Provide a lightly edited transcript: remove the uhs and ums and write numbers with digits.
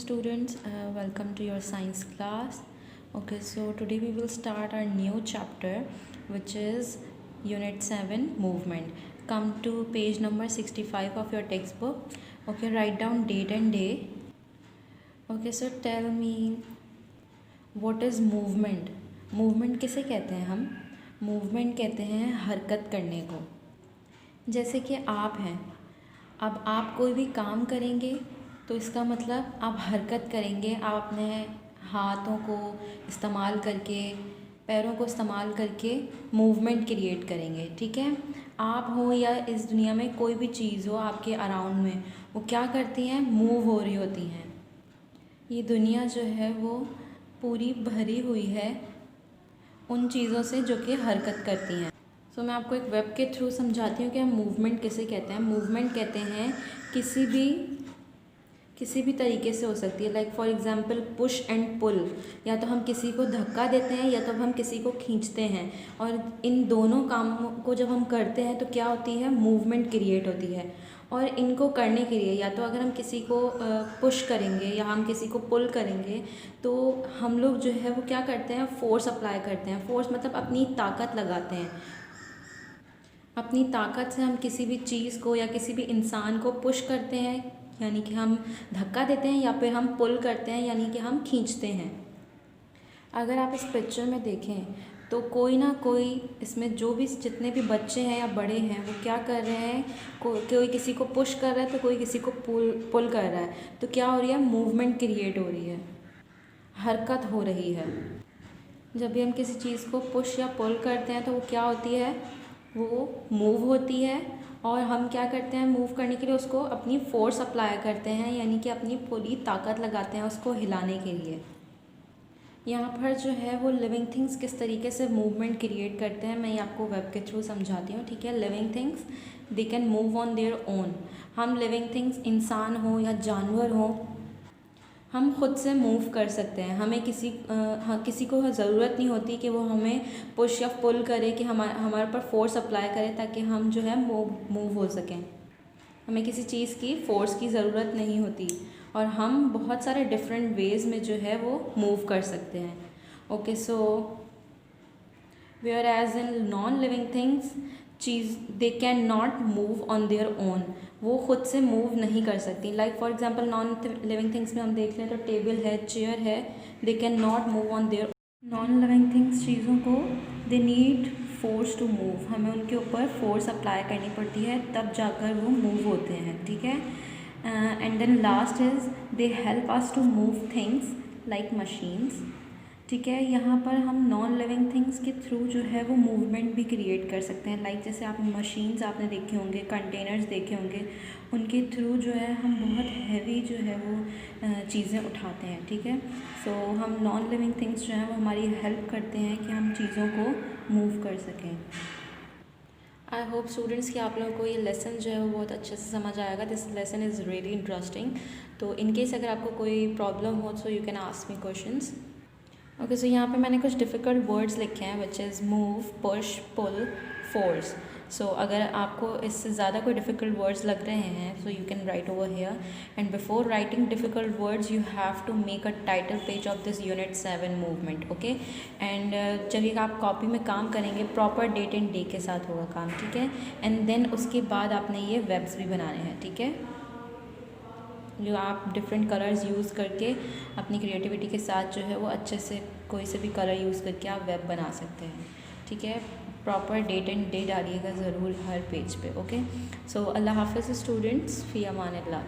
students, welcome to your science class. Okay, so today we will start our new chapter, which is unit 7 movement. Come to page number 65 of your textbook. Okay, write down date and day. Okay, so tell me, what is movement? Movement किसे कहते हैं हम? Movement कहते हैं हरकत करने को। जैसे कि आप हैं, अब आप कोई भी काम करेंगे तो इसका मतलब आप हरकत करेंगे। आप अपने हाथों को इस्तेमाल करके, पैरों को इस्तेमाल करके मूवमेंट क्रिएट करेंगे। ठीक है, आप हो या इस दुनिया में कोई भी चीज़ हो आपके अराउंड में, वो क्या करती हैं? मूव हो रही होती हैं। ये दुनिया जो है वो पूरी भरी हुई है उन चीज़ों से जो कि हरकत करती हैं। तो मैं आपको एक वेब के थ्रू समझाती हूँ कि हम मूवमेंट किसे कहते हैं। मूवमेंट कहते हैं किसी भी तरीके से हो सकती है। Like for example push and pull, या तो हम किसी को धक्का देते हैं या तो हम किसी को खींचते हैं, और इन दोनों कामों को जब हम करते हैं तो क्या होती है? मूवमेंट क्रिएट होती है। और इनको करने के लिए या तो अगर हम किसी को पुश करेंगे या हम किसी को पुल करेंगे तो हम लोग जो है वो क्या करते हैं? फोर्स अप्लाई करते हैं। फोर्स मतलब अपनी ताकत लगाते हैं। अपनी ताकत से हम किसी भी चीज़ को या किसी भी इंसान को पुश करते हैं, यानी कि हम धक्का देते हैं, या फिर हम पुल करते हैं, यानी कि हम खींचते हैं। अगर आप इस पिक्चर में देखें तो कोई ना कोई इसमें जितने भी बच्चे हैं या बड़े हैं वो क्या कर रहे हैं? कोई किसी को पुश कर रहा है तो कोई किसी को पुल कर रहा है। तो क्या हो रही है? मूवमेंट क्रिएट हो रही है, हरकत हो रही है। जब भी हम किसी चीज़ को पुश या पुल करते हैं तो वो क्या होती है? वो मूव होती है। और हम क्या करते हैं? मूव करने के लिए उसको अपनी फ़ोर्स अप्लाई करते हैं, यानी कि अपनी पूरी ताकत लगाते हैं उसको हिलाने के लिए। यहाँ पर जो है वो लिविंग थिंग्स किस तरीके से मूवमेंट क्रिएट करते हैं मैं ये आपको वेब के थ्रू समझाती हूँ। ठीक है, living things they can move on their own. हम लिविंग थिंग्स, इंसान हो या जानवर हो, हम खुद से मूव कर सकते हैं। हमें किसी को ज़रूरत नहीं होती कि वो हमें पुश या पुल करे, कि हमारे पर फोर्स अप्लाई करे ताकि हम जो है मूव हो सकें। हमें किसी चीज़ की फ़ोर्स की ज़रूरत नहीं होती, और हम बहुत सारे डिफरेंट वेज़ में जो है वो मूव कर सकते हैं। Okay, so whereas in non living things they can not move on their own. वो खुद से मूव नहीं कर सकती। Like for example non living things में हम देख लें तो टेबल है, चेयर है, they can not move on their. Non living things चीज़ों को they need force to move. हमें उनके ऊपर फोर्स अप्लाई करनी पड़ती है, तब जाकर वो मूव होते हैं। ठीक है, and then last is they help us to move things like machines. ठीक है, यहाँ पर हम नॉन लिविंग थिंग्स के थ्रू जो है वो मूवमेंट भी क्रिएट कर सकते हैं। लाइक जैसे आप मशीन्स आपने देखे होंगे, कंटेनर्स देखे होंगे, उनके थ्रू जो है हम बहुत हैवी जो है वो चीज़ें उठाते हैं। ठीक है, सो हम नॉन लिविंग थिंग्स जो हैं वो हमारी हेल्प करते हैं कि हम चीज़ों को मूव कर सकें। आई होप स्टूडेंट्स कि आप लोगों को ये लेसन जो है वो बहुत अच्छे से समझ आएगा। This lesson is really interesting. तो इन केस अगर आपको कोई प्रॉब्लम हो so you can ask me questions. Okay, so यहाँ पे मैंने कुछ डिफ़िकल्ट वर्ड्स लिखे हैं, which is move, push, pull, force. So अगर आपको इससे ज़्यादा कोई डिफ़िकल्ट वर्ड्स लग रहे हैं so you can write over here, and before writing difficult words you have to make a title page of this unit 7 movement. Okay, and जब ये आप कॉपी में काम करेंगे प्रॉपर डेट एंड डे के साथ होगा काम। ठीक है, एंड देन उसके बाद आपने ये वेब्स भी बनाने हैं। ठीक है, जो आप डिफरेंट कलर्स यूज़ करके अपनी क्रिएटिविटी के साथ जो है वो अच्छे से कोई से भी कलर यूज़ करके आप वेब बना सकते हैं। ठीक है, प्रॉपर डेट एंड डे डालिएगा ज़रूर हर पेज पे। ओके, सो अल्लाह हाफ़िज़ स्टूडेंट्स, फ़ी अमान अल्लाह।